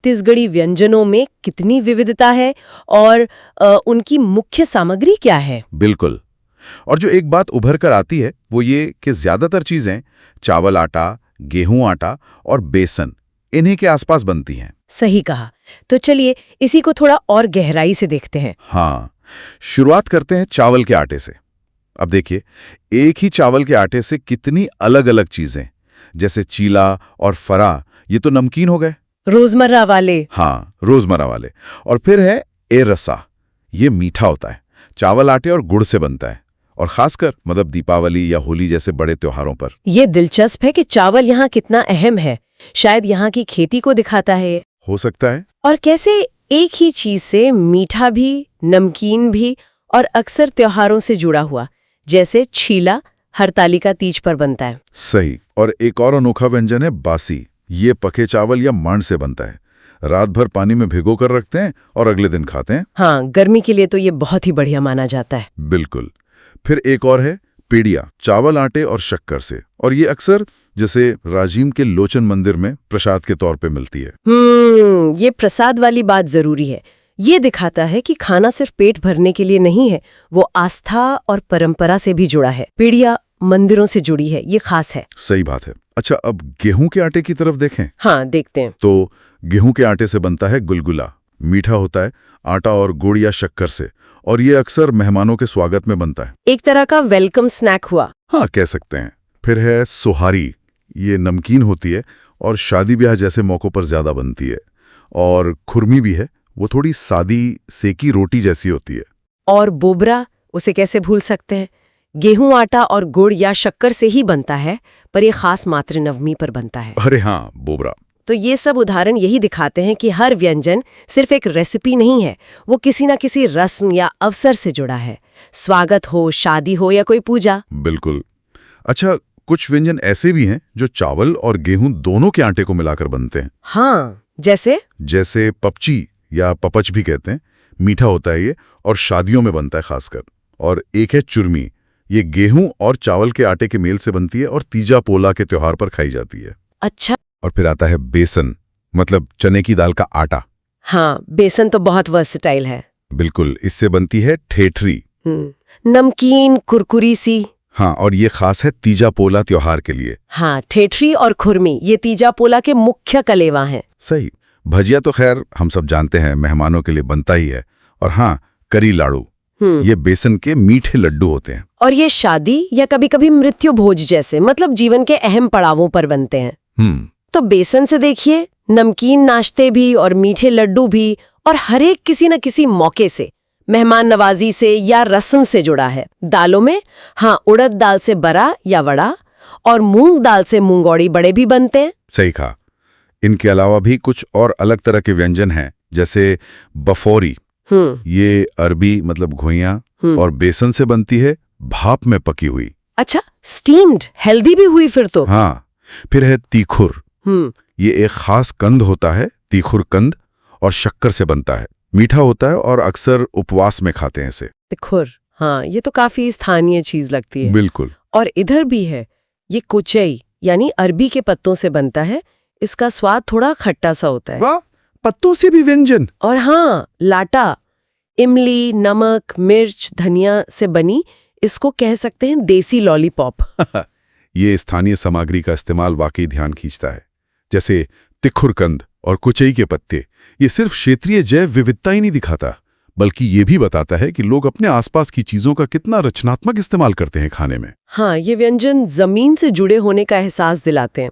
छत्तीसगढ़ी व्यंजनों में कितनी विविधता है और उनकी मुख्य सामग्री क्या है? बिल्कुल। और जो एक बात उभर कर आती है वो ये कि ज्यादातर चीजें चावल आटा, गेहूं आटा और बेसन इन्हीं के आसपास बनती हैं। सही कहा। तो चलिए इसी को थोड़ा और गहराई से देखते हैं। हाँ, शुरुआत करते हैं चावल के आटे से। अब देखिए, एक ही चावल के आटे से कितनी अलग अलग चीजें, जैसे चीला और फरा, ये तो नमकीन हो गए, रोजमर्रा वाले। हाँ, रोजमर्रा वाले। और फिर है ए रसा, ये मीठा होता है, चावल आटे और गुड़ से बनता है, और खासकर मतलब दीपावली या होली जैसे बड़े त्योहारों पर। ये दिलचस्प है कि चावल यहाँ कितना अहम है। शायद यहाँ की खेती को दिखाता है। हो सकता है। और कैसे एक ही चीज से मीठा भी, नमकीन भी और अक्सर त्योहारों से जुड़ा हुआ, जैसे छीला हरतालिका तीज पर बनता है। सही। और एक और अनोखा व्यंजन है बासी। ये पके चावल या मांड से बनता है, रात भर पानी में भिगो कर रखते हैं और अगले दिन खाते हैं। हाँ, गर्मी के लिए तो ये बहुत ही बढ़िया माना जाता है। बिल्कुल। फिर एक और है पेड़िया, चावल आटे और शक्कर से, और ये अक्सर जैसे राजिम के लोचन मंदिर में प्रसाद के तौर पे मिलती है। ये प्रसाद वाली बात जरूरी है। ये दिखाता है कि खाना सिर्फ पेट भरने के लिए नहीं है, वो आस्था और परंपरा से भी जुड़ा है। पीढ़िया मंदिरों से जुड़ी है, ये खास है। सही बात है। अच्छा, अब गेहूं के आटे की तरफ देखें। हाँ, देखते हैं। तो गेहूं के आटे से बनता है गुलगुला। मीठा होता है, आटा और गुड़ या शक्कर से, और ये अक्सर मेहमानों के स्वागत में बनता है। एक तरह का वेलकम स्नैक हुआ। हाँ, कह सकते हैं। फिर है सोहारी। ये नमकीन होती है और शादी ब्याह जैसे मौकों पर ज्यादा बनती है। और खुरमी भी है, वो थोड़ी सादी सेकी रोटी जैसी होती है। और बोबरा, उसे कैसे भूल सकते हैं। गेहूं आटा और गुड़ या शक्कर से ही बनता है, पर यह खास मातृ नवमी पर बनता है। अरे हाँ, बोबरा। तो ये सब उदाहरण यही दिखाते हैं कि हर व्यंजन सिर्फ एक रेसिपी नहीं है, वो किसी न किसी रस्म या अवसर से जुड़ा है। स्वागत हो, शादी हो या कोई पूजा। बिल्कुल। अच्छा, कुछ व्यंजन ऐसे भी हैं जो चावल और गेहूं दोनों के आटे को मिलाकर बनते हैं। हाँ, जैसे पपची या पपच भी कहते हैं। मीठा होता है ये और शादियों में बनता है खासकर। और एक है चुरमी। ये गेहूं और चावल के आटे के मेल से बनती है और तीजा पोला के त्योहार पर खाई जाती है। अच्छा। और फिर आता है बेसन, मतलब चने की दाल का आटा। हाँ, बेसन तो बहुत वर्सेटाइल है। बिल्कुल, इससे बनती है ठेठरी, नमकीन कुरकुरी सी। हाँ, और ये खास है तीजा पोला त्योहार के लिए। हाँ, ठेठरी और खुरमी ये तीजा पोला के मुख्य कलेवा हैं। सही। भजिया तो खैर हम सब जानते हैं, मेहमानों के लिए बनता ही है। और हाँ, करी लाड़ू, ये बेसन के मीठे लड्डू होते हैं। और ये शादी या कभी कभी मृत्यु भोज जैसे, मतलब जीवन के अहम पड़ावों पर बनते हैं। तो बेसन से देखिए, नमकीन नाश्ते भी और मीठे लड्डू भी, और हर एक किसी न किसी मौके से, मेहमान नवाजी से या रस्म से जुड़ा है। दालों में हाँ, उड़द दाल से बड़ा या वड़ा, और मूंग दाल से मूंगौड़ी बड़े भी बनते हैं। सही कहा। इनके अलावा भी कुछ और अलग तरह के व्यंजन हैं, जैसे बफौरी। ये अरबी मतलब घुइयां और बेसन से बनती है, भाप में पकी हुई। अच्छा, स्टीम्ड, हेल्दी भी हुई फिर तो। हाँ। फिर है तीखुर। ये एक खास कंद होता है, तीखुर कंद, और शक्कर से बनता है। मीठा होता है और अक्सर उपवास में खाते हैं इसे। तीखुर, हाँ, ये तो काफी स्थानीय चीज लगती है। बिल्कुल। और इधर भी है ये कुचई, यानी अरबी के पत्तों से बनता है। इसका स्वाद थोड़ा खट्टा सा होता है। वाह, पत्तों से भी व्यंजन। और हाँ, लाटा, इमली, नमक, मिर्च, धनिया से बनी, इसको कह सकते हैं देसी लॉलीपॉप। ये स्थानीय सामग्री का इस्तेमाल वाकई ध्यान खींचता है। जैसे तिखुरकंद और कुचई के पत्ते, ये सिर्फ क्षेत्रीय जैव विविधता ही नहीं दिखाता, बल्कि ये भी बताता है कि लोग अपने आसपास की चीजों का कितना रचनात्मक इस्तेमाल करते हैं खाने में। हाँ, ये व्यंजन जमीन से जुड़े होने का एहसास दिलाते हैं।